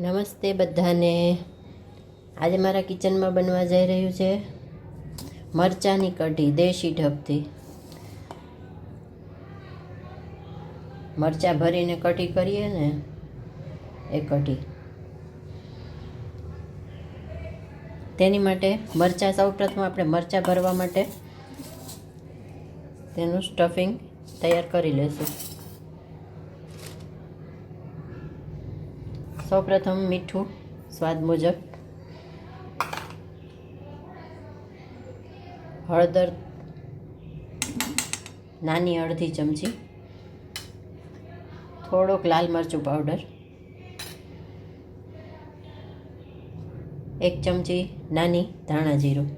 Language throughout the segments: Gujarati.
નમસ્તે બધાને. આજે મારા કિચનમાં બનવા જઈ રહ્યું છે મરચાંની કઢી દેશી ઢબથી. મરચાં ભરીને કઢી કરીએ ને એ કઢી. તેની માટે મરચાં સૌપ્રથમ આપણે મરચાં ભરવા માટે તેનું સ્ટફિંગ તૈયાર કરી લઈશું. સૌપ્રથમ મીઠું સ્વાદ મુજબ, હળદર નાની અડધી ચમચી, થોડોક લાલ મરચું પાવડર, 1 ચમચી નાની ધાણા જીરું,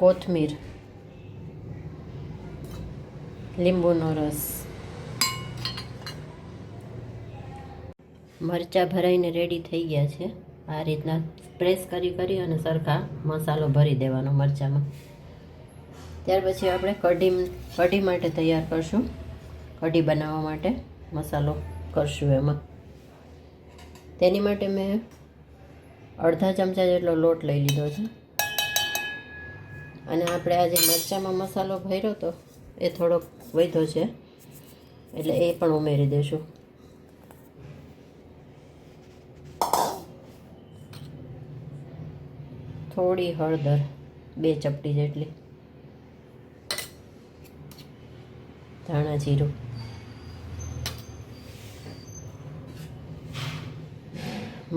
કોથમીર, લીંબુનો રસ. મરચાં ભરાઈને રેડી થઈ ગયા છે. આ રીતના પ્રેસ કરી અને સરખા મસાલો ભરી દેવાનો મરચાંમાં. ત્યાર પછી આપણે કઢી માટે તૈયાર કરશું. કઢી બનાવવા માટે મસાલો કરશું એમાં. તેની માટે મેં અડધા ચમચા જેટલો લોટ લઈ લીધો છે અને આપણે આજે મરચાંમાં મસાલો ભર્યો હતો એ થોડોક વધ્યો છે એટલે એ પણ ઉમેરી દઈશું. થોડી હળદર 2 ચપટી જેટલી, ધાણા જીરું,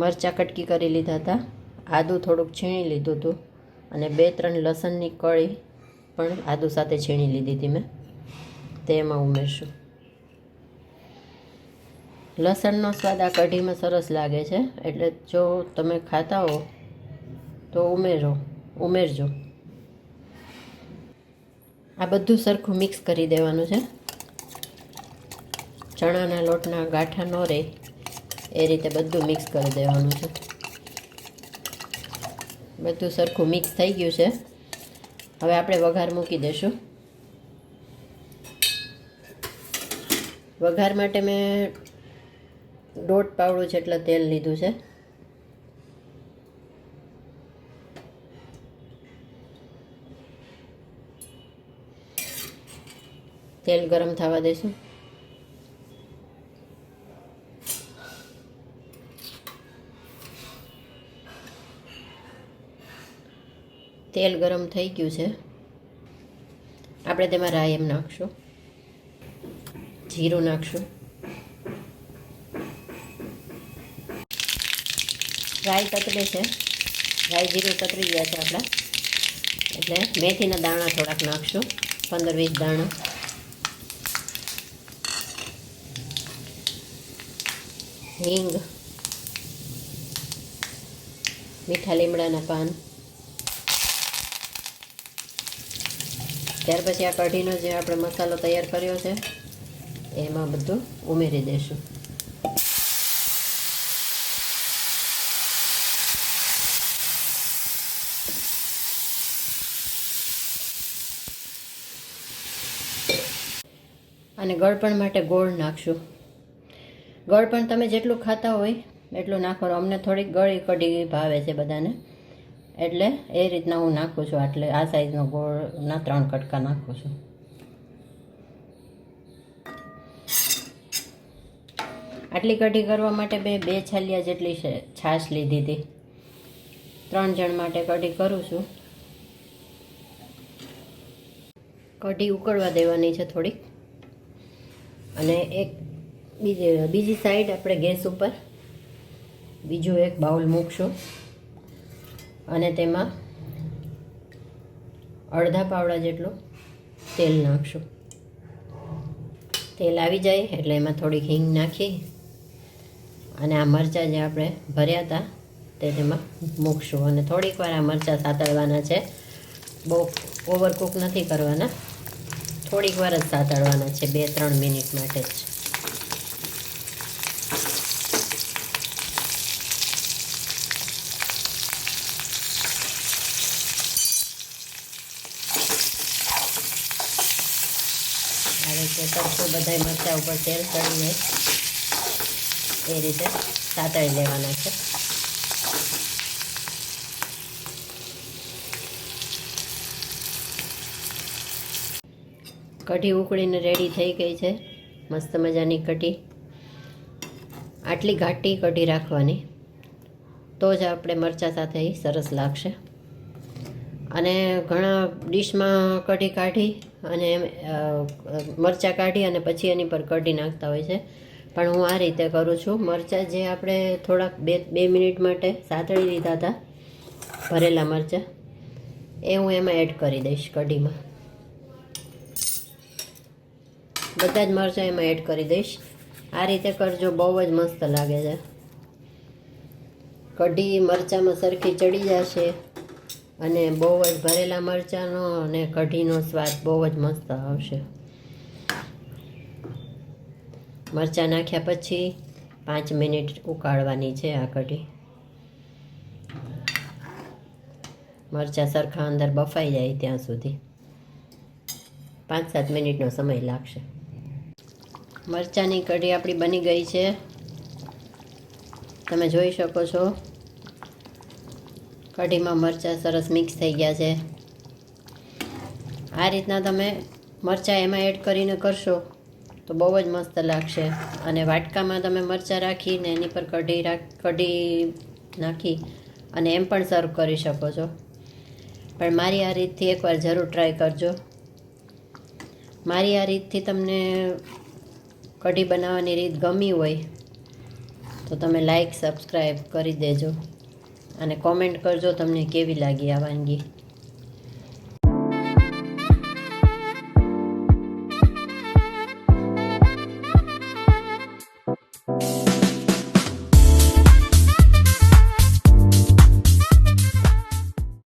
મરચાં કટકી કરી લીધા હતા, આદું થોડુંક છીણી લીધું હતું અને 2-3 લસણની કળી પણ આદું સાથે છીણી લીધી હતી મેં. તે એમાં ઉમેરશું. લસણનો સ્વાદ આ કઢીમાં સરસ લાગે છે એટલે જો તમે ખાતા હો તો ઉમેરજો. આ બધું સરખું મિક્સ કરી દેવાનું છે. ચણાના લોટના ગાંઠા ન રહે એ રીતે બધું મિક્સ કરી દેવાનું છે. બધું સરખું મિક્સ થઈ ગયું છે. હવે આપણે વઘાર મૂકી દઈશું. વઘાર માટે મેં 1.5 પાવડું જેટલા તેલ લીધું છે. તેલ ગરમ થવા દઈશું. તેલ ગરમ થઈ ગયું છે. આપણે તેમાં રાઈ એમ નાખશું, જીરું નાખશું. રાઈ તતરે છે, રાઈ જીરું તતરી ગયા છે આપણા એટલે મેથીના દાણા થોડાક નાખશું, 15-20 દાણા. હિંગ, મીઠા લીમડાના પાન. ત્યાર પછી આ કઢીનો જે આપણે મસાલો તૈયાર કર્યો છે એમાં બધું ઉમેરી દઈશું. અને ગળપણ માટે ગોળ નાખશું. ગળપણ તમે જેટલું ખાતા હોય એટલું નાખવાનું. અમને થોડીક ગળી કઢી ભાવે છે બધાને એટલે એ રીતના હું નાખું છું. એટલે આ સાઈઝનો ગોળના 3 કટકા નાખું છું. આટલી કઢી કરવા માટે મેં 2 છાલિયા જેટલી છાશ લીધી હતી. 3 જણ માટે કઢી કરું છું. કઢી ઉકળવા દેવાની છે થોડીક. અને બીજી સાઈડ આપણે ગેસ ઉપર બીજું એક બાઉલ મૂકશું અને તેમાં અડધા પાવડા જેટલું તેલ નાખશું. તેલ આવી જાય એટલે એમાં થોડીક હિંગ નાખી અને આ મરચાં જે આપણે ભર્યા હતા તે તેમાં મૂકશું અને થોડીક વાર આ મરચાં સાતળવાના છે. બહુ ઓવરકુક નથી કરવાના, થોડીક વાર જ સાતળવાના છે, 2-3 મિનિટ માટે જ. આ રીતે સરખું બધાય મરચાં ઉપર તેલ ચડી જાય એ રીતે સાતળી લેવાના છે. કઢી ઉકળીને રેડી થઈ ગઈ છે, મસ્ત મજાની કઢી. આટલી ઘાટી કઢી રાખવાની, તો જ આપણે મરચાં સાથે સરસ લાગશે. અને ઘણા ડીશમાં કઢી કાઢી અને મરચાં કાઢી અને પછી એની પર કઢી નાખતા હોય છે, પણ હું આ રીતે કરું છું. મરચાં જે આપણે થોડાક બે મિનિટ માટે સાતળી લીધા હતા, ભરેલા મરચાં, એ હું એમાં એડ કરી દઈશ કઢીમાં. બધા જ મરચાં એમાં એડ કરી દઈશ. આ રીતે કરજો, બહુ જ મસ્ત લાગે છે. કઢી મરચાંમાં સરખી ચડી જશે અને બહુ જ ભરેલા મરચાંનો અને કઢીનો સ્વાદ બહુ જ મસ્ત આવશે. મરચાં નાખ્યા પછી 5 મિનિટ ઉકાળવાની છે આ કઢી. મરચાં સરખા અંદર બફાઈ જાય ત્યાં સુધી 5-7 મિનિટનો સમય લાગશે. મરચાંની કઢી આપણી બની ગઈ છે, તમે જોઈ શકો છો. કઢીમાં મરચાં સરસ મિક્સ થઈ ગયા છે. આ રીતના તમે મરચાં એમાં એડ કરીને કરશો તો બહુ જ મસ્ત લાગશે. અને વાટકામાં તમે મરચાં રાખીને એની પર કઢી નાખી અને એમ પણ સર્વ કરી શકો છો. પણ મારી આ રીતથી એકવાર જરૂર ટ્રાય કરજો. મારી આ રીતથી તમને કઢી બનાવવાની રીત ગમી હોય તો તમે લાઈક સબસ્ક્રાઈબ કરી દેજો અને કોમેન્ટ કરજો તમને કેવી લાગી આ વાનગી.